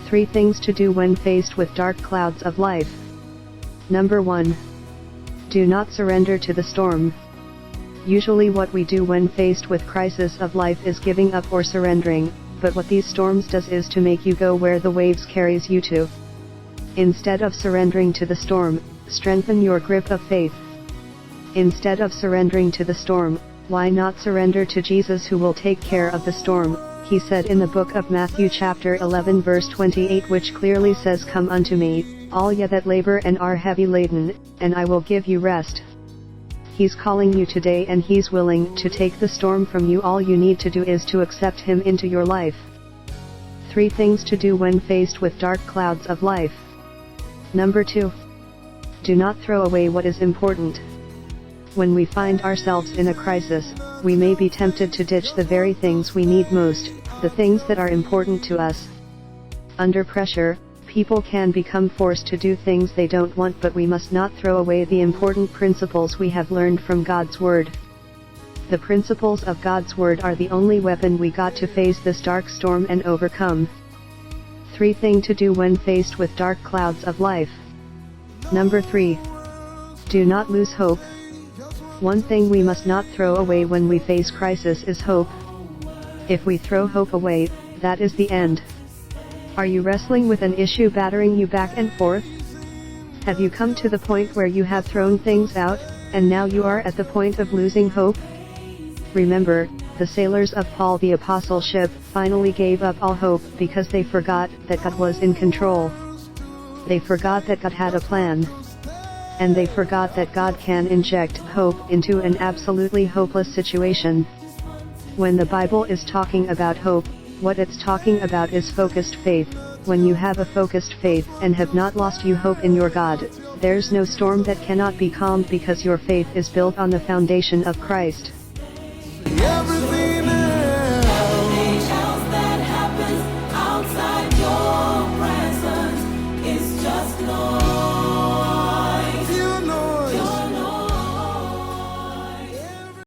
3 things to do when faced with dark clouds of life. Number 1. Do not surrender to the storm. Usually what we do when faced with crisis of life is giving up or surrendering, but what these storms does is to make you go where the waves carries you to. Instead of surrendering to the storm, strengthen your grip of faith. Instead of surrendering to the storm, why not surrender to Jesus, who will take care of the storm? He said in the book of Matthew chapter 11 verse 28, which clearly says, "Come unto me, all ye that labor and are heavy laden, and I will give you rest." He's calling you today, and He's willing to take the storm from you. All you need to do is to accept Him into your life. 3 things to do when faced with dark clouds of life. Number 2. Do not throw away what is important. When we find ourselves in a crisis, we may be tempted to ditch the very things we need most, the things that are important to us. Under pressure, people can become forced to do things they don't want, but we must not throw away the important principles we have learned from God's Word. The principles of God's Word are the only weapon we got to face this dark storm and overcome. 3 things to do when faced with dark clouds of life. Number 3. Do not lose hope. One thing we must not throw away when we face crisis is hope. If we throw hope away, that is the end. Are you wrestling with an issue battering you back and forth? Have you come to the point where you have thrown things out, and now you are at the point of losing hope? Remember, the sailors of Paul the Apostle ship finally gave up all hope because they forgot that God was in control. They forgot that God had a plan. And they forgot that God can inject hope into an absolutely hopeless situation. When the Bible is talking about hope, what it's talking about is focused faith. When you have a focused faith and have not lost you hope in your God, there's no storm that cannot be calmed, because your faith is built on the foundation of Christ. Everything